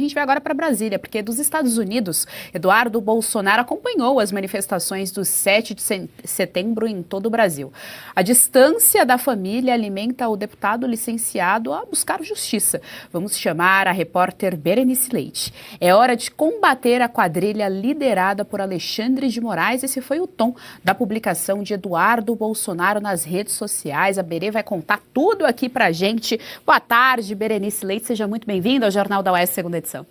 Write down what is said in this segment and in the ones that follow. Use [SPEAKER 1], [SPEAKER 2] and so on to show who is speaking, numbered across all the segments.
[SPEAKER 1] gente vai agora para Brasília, porque dos Estados Unidos, Eduardo Bolsonaro acompanhou as manifestações do 7 de setembro em todo o Brasil. A distância da família alimenta o deputado licenciado a buscar justiça. Vamos chamar a repórter Berenice Leite. É hora de combater a quadrilha liderada por Alexandre de Moraes. Esse foi o tom da publicação de Eduardo Bolsonaro nas redes sociais. A Berê vai contar tudo aqui pra gente. Boa tarde, Berenice Leite. Seja muito bem-vinda ao Jornal da UES, segunda edição.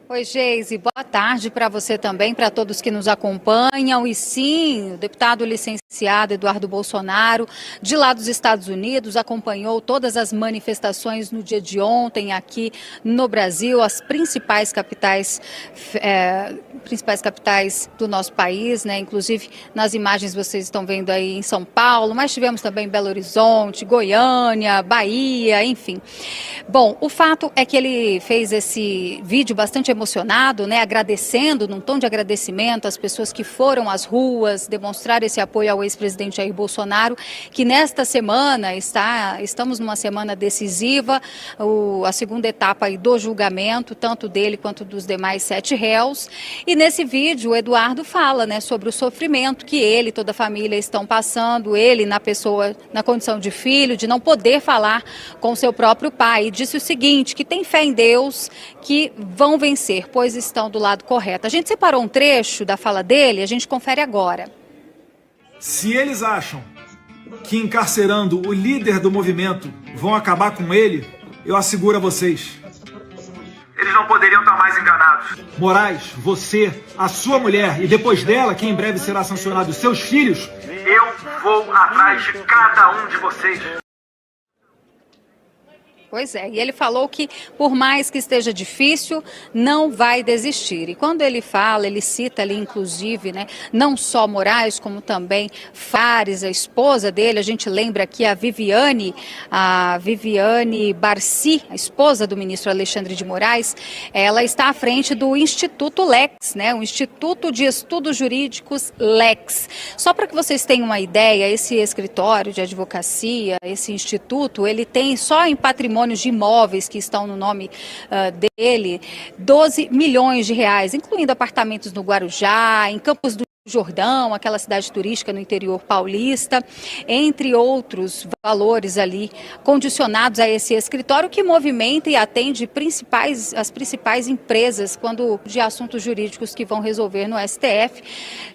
[SPEAKER 2] Oi, Geise, boa tarde para você também, para todos que nos acompanham. E sim, o deputado licenciado Eduardo Bolsonaro, de lá dos Estados Unidos, acompanhou todas as manifestações no dia de ontem aqui no Brasil, as principais capitais do nosso país, né? Inclusive nas imagens vocês estão vendo aí em São Paulo, mas tivemos também Belo Horizonte, Goiânia, Bahia, enfim. Bom, o fato é que ele fez esse vídeo bastante emocionado, né, agradecendo, num tom de agradecimento, as pessoas que foram às ruas demonstrar esse apoio ao ex-presidente Jair Bolsonaro, que nesta semana estamos numa semana decisiva, a segunda etapa aí do julgamento, tanto dele quanto dos demais 7 réus. E nesse vídeo o Eduardo fala, né, sobre o sofrimento que ele e toda a família estão passando, ele na condição de filho, de não poder falar com seu próprio pai. E disse o seguinte, que tem fé em Deus, que vão vencer, pois estão do lado correto. A gente separou um trecho da fala dele, a gente confere agora.
[SPEAKER 3] Se eles acham que encarcerando o líder do movimento vão acabar com ele, eu asseguro a vocês, eles não poderiam estar mais enganados. Moraes, você, a sua mulher e depois dela, que em breve será sancionado, seus filhos, eu vou atrás de cada um de vocês.
[SPEAKER 2] Pois é, e ele falou que, por mais que esteja difícil, não vai desistir. E quando ele fala, ele cita ali, inclusive, né, não só Moraes, como também Fares, a esposa dele. A gente lembra aqui a Viviane Barci, a esposa do ministro Alexandre de Moraes. Ela está à frente do Instituto Lex, né, o Instituto de Estudos Jurídicos Lex. Só para que vocês tenham uma ideia, esse escritório de advocacia, esse instituto, ele tem só em patrimônio de imóveis que estão no nome dele, 12 milhões de reais, incluindo apartamentos no Guarujá, em Campos do Jordão, aquela cidade turística no interior paulista, entre outros valores ali condicionados a esse escritório que movimenta e atende as principais empresas quando de assuntos jurídicos que vão resolver no STF.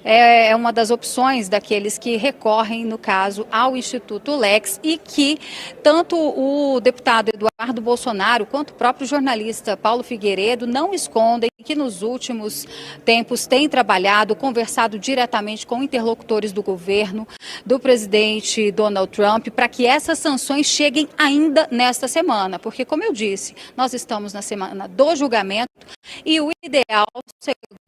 [SPEAKER 2] É uma das opções daqueles que recorrem, no caso, ao Instituto Lex, e que tanto o deputado Eduardo Bolsonaro quanto o próprio jornalista Paulo Figueiredo não escondem que nos últimos tempos têm trabalhado, conversado diretamente com interlocutores do governo, do presidente Donald Trump, para que essas sanções cheguem ainda nesta semana. Porque, como eu disse, nós estamos na semana do julgamento e o ideal, segundo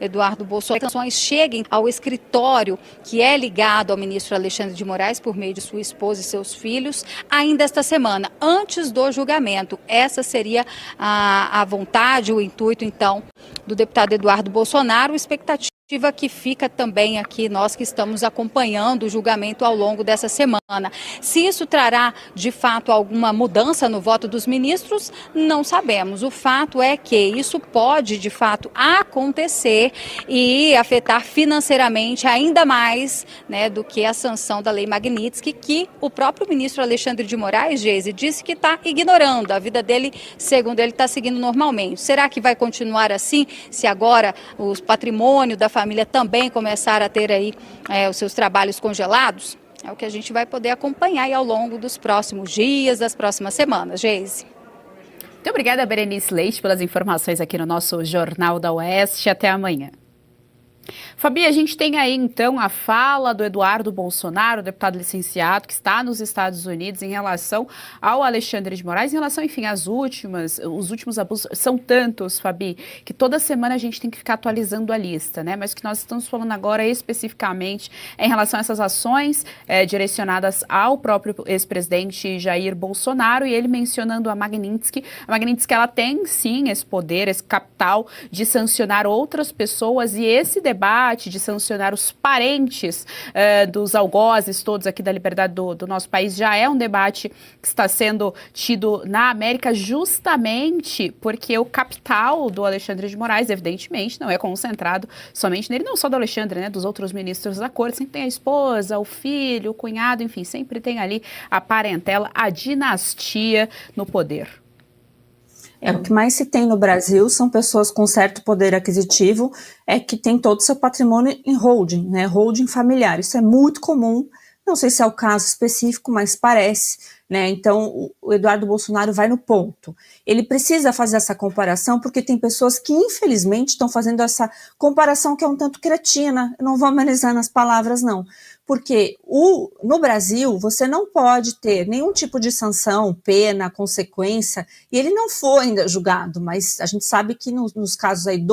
[SPEAKER 2] Eduardo Bolsonaro, que as sanções cheguem ao escritório que é ligado ao ministro Alexandre de Moraes por meio de sua esposa e seus filhos ainda esta semana, antes do julgamento. Essa seria a vontade, o intuito, então, do deputado Eduardo Bolsonaro, expectativa que fica também aqui, nós que estamos acompanhando o julgamento ao longo dessa semana. Se isso trará, de fato, alguma mudança no voto dos ministros, não sabemos. O fato é que isso pode, de fato, acontecer e afetar financeiramente ainda mais, né, do que a sanção da Lei Magnitsky, que o próprio ministro Alexandre de Moraes, Geise, disse que está ignorando. A vida dele, segundo ele, está seguindo normalmente. Será que vai continuar assim, se agora o patrimônio da família também começar a ter aí os seus trabalhos congelados? É o que a gente vai poder acompanhar aí ao longo dos próximos dias, das próximas semanas. Geise.
[SPEAKER 1] Muito obrigada, Berenice Leite, pelas informações aqui no nosso Jornal da Oeste. Até amanhã. Fabi, a gente tem aí então a fala do Eduardo Bolsonaro, deputado licenciado, que está nos Estados Unidos em relação ao Alexandre de Moraes, em relação, enfim, os últimos abusos. São tantos, Fabi, que toda semana a gente tem que ficar atualizando a lista, né? Mas o que nós estamos falando agora especificamente é em relação a essas ações direcionadas ao próprio ex-presidente Jair Bolsonaro, e ele mencionando a Magnitsky. A Magnitsky, ela tem sim esse poder, esse capital de sancionar outras pessoas, e esse debate debate de sancionar os parentes dos algozes todos aqui da liberdade do nosso país já é um debate que está sendo tido na América justamente porque o capital do Alexandre de Moraes, evidentemente, não é concentrado somente nele, não só do Alexandre, né, dos outros ministros da corte, sempre tem a esposa, o filho, o cunhado, enfim, sempre tem ali a parentela, a dinastia no poder.
[SPEAKER 4] O que mais se tem no Brasil são pessoas com certo poder aquisitivo, que tem todo o seu patrimônio em holding, né, holding familiar. Isso é muito comum, não sei se é o caso específico, mas parece, né? Então o Eduardo Bolsonaro vai no ponto. Ele precisa fazer essa comparação porque tem pessoas que infelizmente estão fazendo essa comparação que é um tanto cretina. Eu não vou analisar nas palavras não, porque no Brasil você não pode ter nenhum tipo de sanção, pena, consequência, e ele não foi ainda julgado, mas a gente sabe que nos casos aí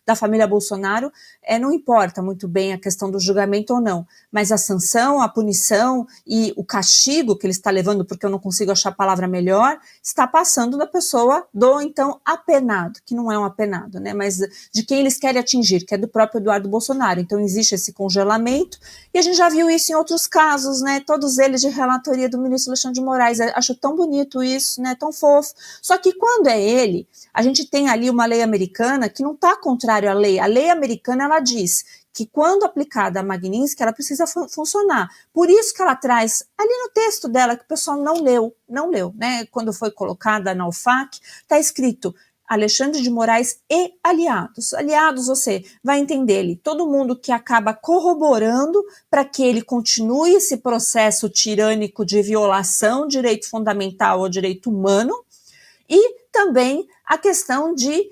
[SPEAKER 4] da família Bolsonaro, não importa muito bem a questão do julgamento ou não, mas a sanção, a punição e o castigo que ele está levando, porque eu não consigo achar a palavra melhor, está passando da pessoa do então apenado, que não é um apenado, né, mas de quem eles querem atingir, que é do próprio Eduardo Bolsonaro. Então existe esse congelamento e a gente já viu isso em outros casos, né, todos eles de relatoria do ministro Alexandre de Moraes. Acho tão bonito isso, né, tão fofo. Só que quando é ele, a gente tem ali uma lei americana que não está contrário à lei. A lei americana, ela diz que quando aplicada a Magnitsky, ela precisa funcionar. Por isso que ela traz ali no texto dela, que o pessoal não leu, né, quando foi colocada na OFAC, está escrito Alexandre de Moraes e aliados. Aliados, você vai entender ele, todo mundo que acaba corroborando para que ele continue esse processo tirânico de violação, direito fundamental ou direito humano, e também a questão de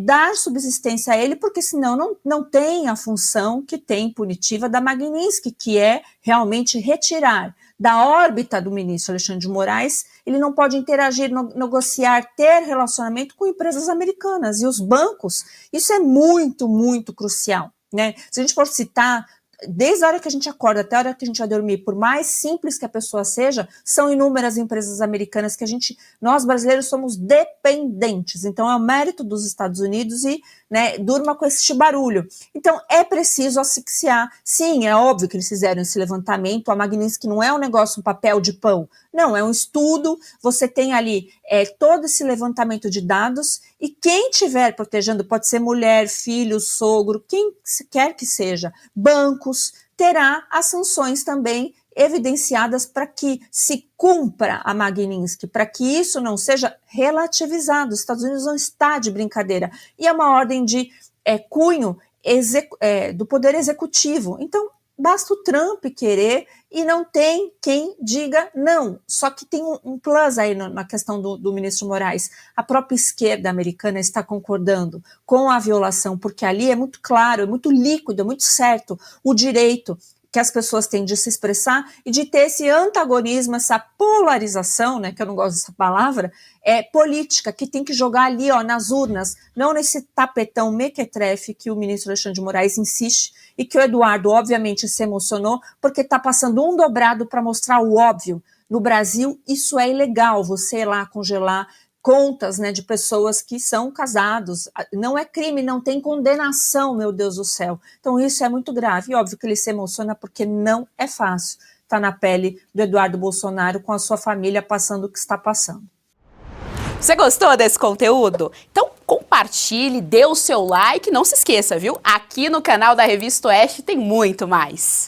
[SPEAKER 4] dar subsistência a ele, porque senão não tem a função que tem punitiva da Magnitsky, que é realmente retirar da órbita do ministro Alexandre de Moraes. Ele não pode interagir, negociar, ter relacionamento com empresas americanas. E os bancos, isso é muito, muito crucial, né? Se a gente for citar, desde a hora que a gente acorda até a hora que a gente vai dormir, por mais simples que a pessoa seja, são inúmeras empresas americanas que nós brasileiros somos dependentes. Então é o mérito dos Estados Unidos e, né, durma com esse barulho. Então é preciso asfixiar. Sim, é óbvio que eles fizeram esse levantamento. A Magnitsky não é um negócio, um papel de pão. Não, é um estudo. Você tem ali todo esse levantamento de dados e quem estiver protegendo, pode ser mulher, filho, sogro, quem quer que seja, bancos, terá as sanções também evidenciadas para que se cumpra a Magnitsky, para que isso não seja relativizado. Os Estados Unidos não está de brincadeira. E é uma ordem de cunho do Poder Executivo. Então, basta o Trump querer e não tem quem diga não. Só que tem um plus aí na questão do ministro Moraes. A própria esquerda americana está concordando com a violação, porque ali é muito claro, é muito líquido, é muito certo o direito que as pessoas têm de se expressar e de ter esse antagonismo, essa polarização, né, que eu não gosto dessa palavra, política, que tem que jogar ali, ó, nas urnas, não nesse tapetão mequetrefe que o ministro Alexandre de Moraes insiste e que o Eduardo, obviamente, se emocionou porque está passando um dobrado para mostrar o óbvio. No Brasil, isso é ilegal, você ir lá congelar contas, né, de pessoas que são casados. Não é crime, não tem condenação, meu Deus do céu. Então isso é muito grave. E óbvio que ele se emociona porque não é fácil estar na pele do Eduardo Bolsonaro com a sua família passando o que está passando.
[SPEAKER 1] Você gostou desse conteúdo? Então compartilhe, dê o seu like, não se esqueça, viu? Aqui no canal da Revista Oeste tem muito mais.